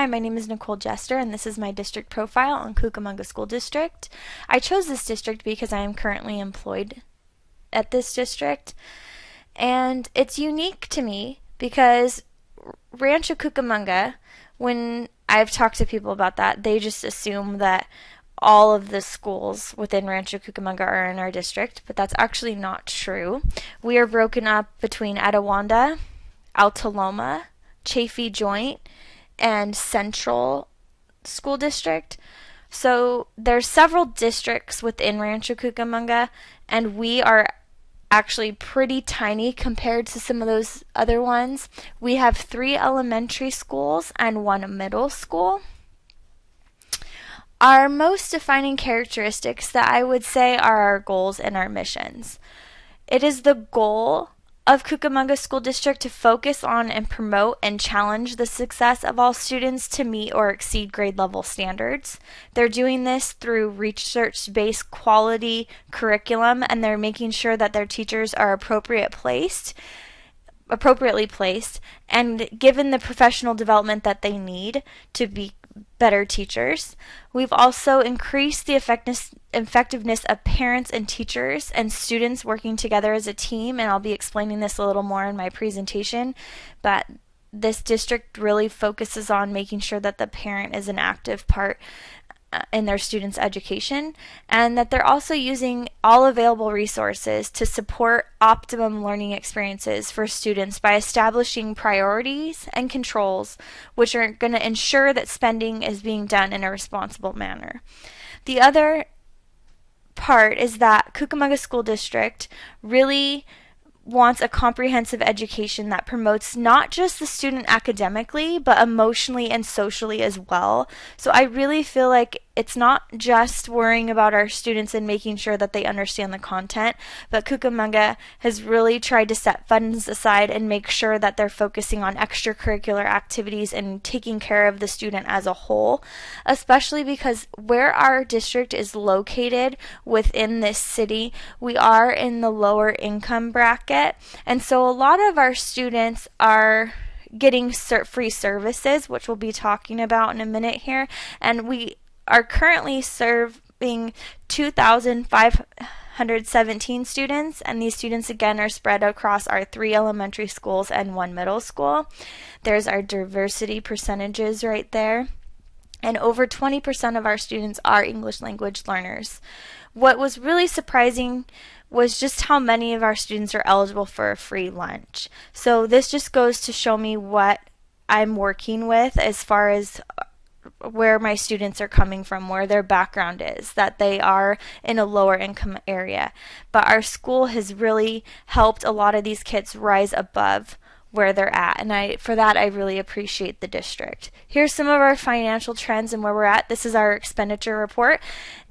Hi, my name is Nicole Jester, and this is my district profile on Cucamonga School District. I chose this district because I am currently employed at this district, and it's unique to me because Rancho Cucamonga, when I've talked to people about that, they just assume that all of the schools within Rancho Cucamonga are in our district, but that's actually not true. We are broken up between Etowanda, Alta Loma, Chaffee Joint, and Central School District. So there's several districts within Rancho Cucamonga, and we are actually pretty tiny compared to some of those other ones. We have 3 elementary schools and 1 middle school. Our most defining characteristics that I would say are our goals and our missions. It is the goal of Cucamonga School District to focus on and promote and challenge the success of all students to meet or exceed grade level standards. They're doing this through research-based quality curriculum, and they're making sure that their teachers are appropriately placed and given the professional development that they need to be better teachers. We've also increased the effectiveness of parents and teachers and students working together as a team, and I'll be explaining this a little more in my presentation, but this district really focuses on making sure that the parent is an active part in their students' education, and that they're also using all available resources to support optimum learning experiences for students by establishing priorities and controls which are going to ensure that spending is being done in a responsible manner. The other part is that Cucamonga School District really wants a comprehensive education that promotes not just the student academically, but emotionally and socially as well. So I really feel like it's not just worrying about our students and making sure that they understand the content, but Cucamonga has really tried to set funds aside and make sure that they're focusing on extracurricular activities and taking care of the student as a whole, especially because where our district is located within this city, we are in the lower income bracket, and so a lot of our students are getting free services, which we'll be talking about in a minute here, and we are currently serving 2,517 students, and these students again are spread across our 3 elementary schools and 1 middle school. There's our diversity percentages right there, and over 20% of our students are English language learners. What was really surprising was just how many of our students are eligible for a free lunch. So this just goes to show me what I'm working with as far as where my students are coming from, where their background is, that they are in a lower income area. But our school has really helped a lot of these kids rise above where they're at, and for that I really appreciate the district. Here's some of our financial trends and where we're at. This is our expenditure report,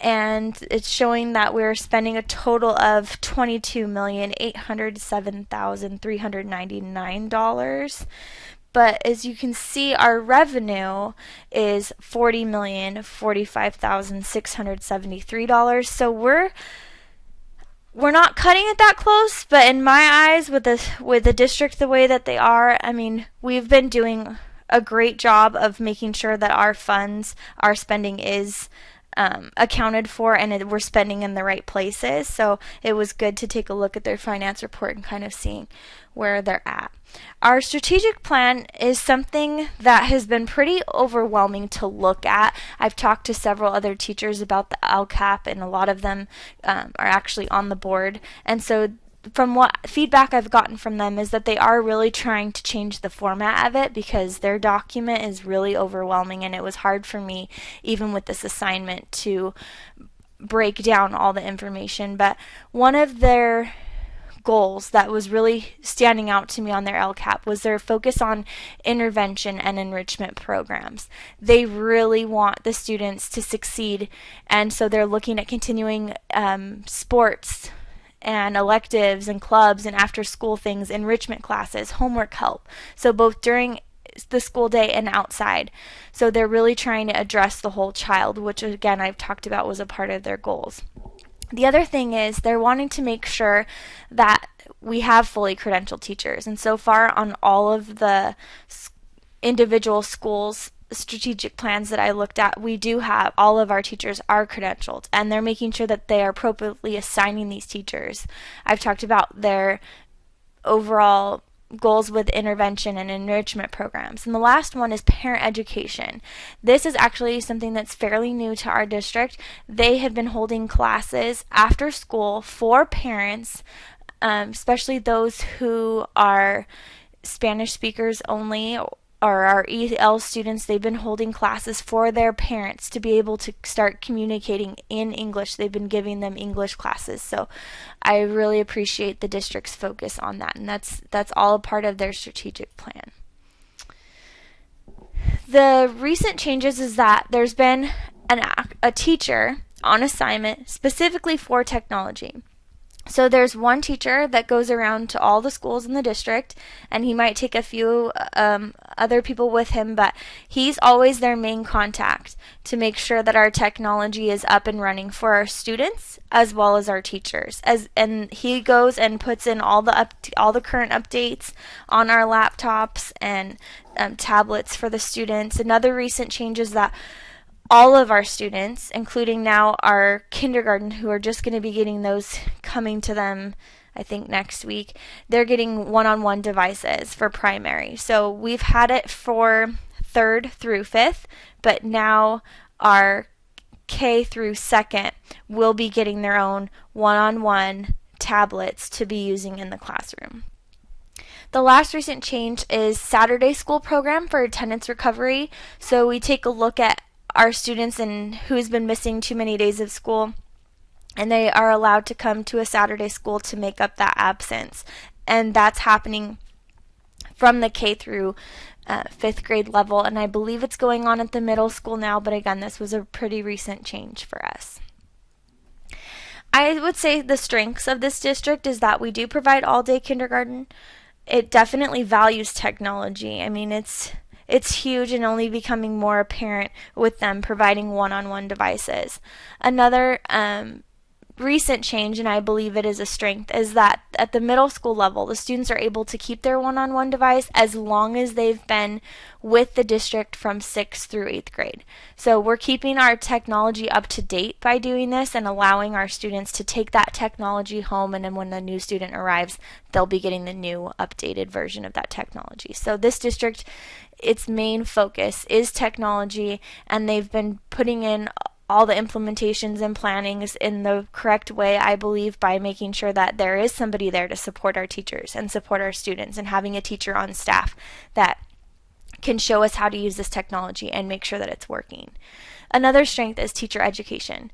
and it's showing that we're spending a total of $22,807,399. But as you can see, our revenue is $40,045,673. So we're not cutting it that close, but in my eyes, with the district the way that they are, I mean, we've been doing a great job of making sure that our funds, our spending is accounted for, and we're spending in the right places. So it was good to take a look at their finance report and kind of seeing where they're at. Our strategic plan is something that has been pretty overwhelming to look at. I've talked to several other teachers about the LCAP, and a lot of them are actually on the board. And so from what feedback I've gotten from them is that they are really trying to change the format of it because their document is really overwhelming, and it was hard for me, even with this assignment, to break down all the information. But one of their goals that was really standing out to me on their LCAP was their focus on intervention and enrichment programs. They really want the students to succeed, and so they're looking at continuing sports and electives and clubs and after school things, enrichment classes, homework help. So both during the school day and outside. So they're really trying to address the whole child, which again I've talked about was a part of their goals. The other thing is they're wanting to make sure that we have fully credentialed teachers. And so far on all of the individual schools strategic plans that I looked at, we do have all of our teachers are credentialed, and they're making sure that they are appropriately assigning these teachers. I've talked about their overall goals with intervention and enrichment programs. And the last one is parent education. This is actually something that's fairly new to our district. They have been holding classes after school for parents, especially those who are Spanish speakers only or our EL students. They've been holding classes for their parents to be able to start communicating in English. They've been giving them English classes. So I really appreciate the district's focus on that, and that's all a part of their strategic plan. The recent changes is that there's been a teacher on assignment specifically for technology. So there's one teacher that goes around to all the schools in the district, and he might take a few other people with him, but he's always their main contact to make sure that our technology is up and running for our students as well as our teachers. And he goes and puts in all the current updates on our laptops and tablets for the students. Another recent change is that all of our students, including now our kindergarten, who are just going to be getting those coming to them, I think, next week, they're getting one-on-one devices for primary. So we've had it for 3rd through 5th, but now our K through 2nd will be getting their own one-on-one tablets to be using in the classroom. The last recent change is Saturday school program for attendance recovery. So we take a look at our students and who's been missing too many days of school, and they are allowed to come to a Saturday school to make up that absence. And that's happening from the K through 5th grade level, and I believe it's going on at the middle school now, but again, this was a pretty recent change for us. I would say the strengths of this district is that we do provide all-day kindergarten. It definitely values technology. I mean, it's huge and only becoming more apparent with them providing one-on-one devices. Another recent change, and I believe it is a strength, is that at the middle school level, the students are able to keep their one-on-one device as long as they've been with the district from 6th through 8th grade. So we're keeping our technology up to date by doing this and allowing our students to take that technology home, and then when the new student arrives, they'll be getting the new updated version of that technology. So this district, its main focus is technology, and they've been putting in all the implementations and plannings in the correct way, I believe, by making sure that there is somebody there to support our teachers and support our students, and having a teacher on staff that can show us how to use this technology and make sure that it's working. Another strength is teacher education.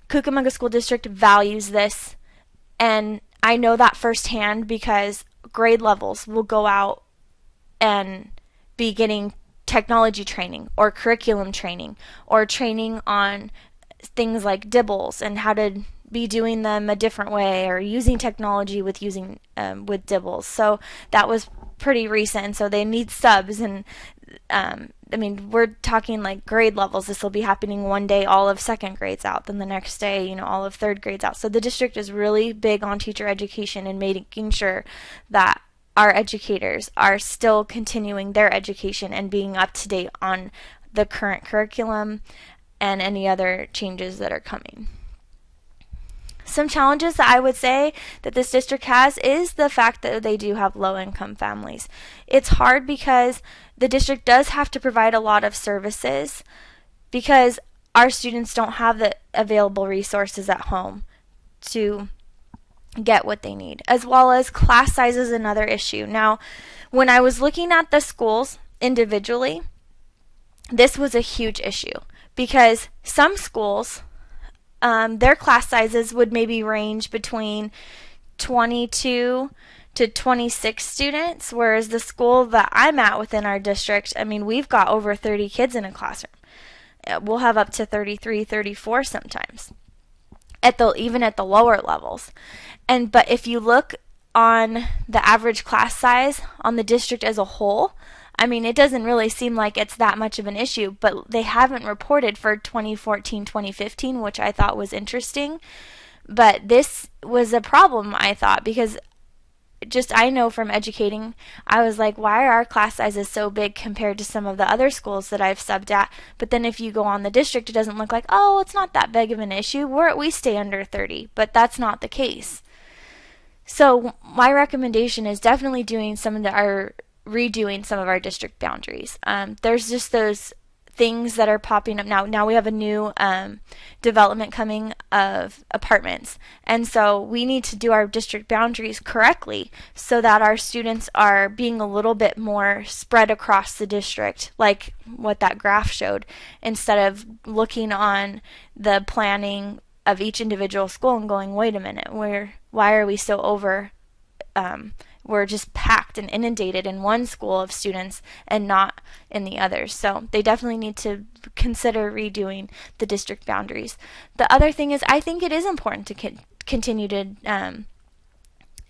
Cucamonga School District values this, and I know that firsthand because grade levels will go out and be getting technology training or curriculum training or training on things like dibbles and how to be doing them a different way, or using technology with dibbles. So that was pretty recent, so they need subs, and I mean, we're talking like grade levels. This will be happening one day all of 2nd grades out, then the next day, all of 3rd grades out. So the district is really big on teacher education and making sure that our educators are still continuing their education and being up to date on the current curriculum and any other changes that are coming. Some challenges that I would say that this district has is the fact that they do have low-income families. It's hard because the district does have to provide a lot of services because our students don't have the available resources at home to get what they need, as well as class size is another issue. Now, when I was looking at the schools individually, this was a huge issue because some schools, their class sizes would maybe range between 22 to 26 students, whereas the school that I'm at within our district, I mean, we've got over 30 kids in a classroom. We'll have up to 33, 34 sometimes, even at the lower levels. But if you look on the average class size on the district as a whole, I mean, it doesn't really seem like it's that much of an issue, but they haven't reported for 2014, 2015, which I thought was interesting. But this was a problem, I thought, because just I know from educating, I was like, why are our class sizes so big compared to some of the other schools that I've subbed at? But then if you go on the district, it doesn't look like, oh, it's not that big of an issue. We stay under 30, but that's not the case. So my recommendation is definitely doing redoing some of our district boundaries. There's just those things that are popping up now. Now we have a new development coming of apartments, and so we need to do our district boundaries correctly so that our students are being a little bit more spread across the district, like what that graph showed, instead of looking on the planning of each individual school and going, wait a minute, why are we so over we're just packed and inundated in one school of students and not in the others. So they definitely need to consider redoing the district boundaries. The other thing is, I think it is important to continue to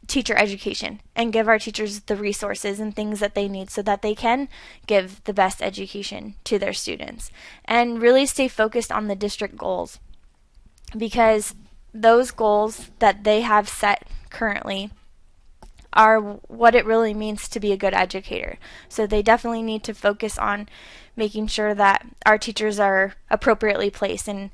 teacher education and give our teachers the resources and things that they need so that they can give the best education to their students, and really stay focused on the district goals, because those goals that they have set currently are what it really means to be a good educator. So they definitely need to focus on making sure that our teachers are appropriately placed and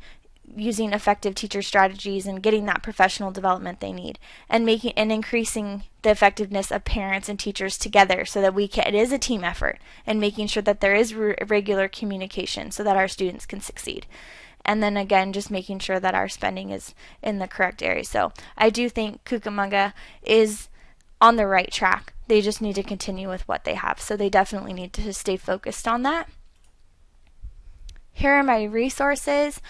using effective teacher strategies and getting that professional development they need, and increasing the effectiveness of parents and teachers together so that it is a team effort, and making sure that there is regular communication so that our students can succeed. And then again, just making sure that our spending is in the correct area. So I do think Cucamonga is on the right track. They just need to continue with what they have. So they definitely need to stay focused on that. Here are my resources.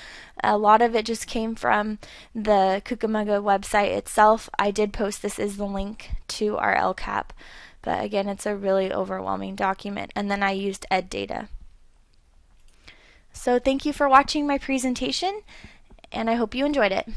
A lot of it just came from the Cucamonga website itself. I did post this as the link to our LCAP, but again, it's a really overwhelming document. And then I used EdData. So thank you for watching my presentation, and I hope you enjoyed it.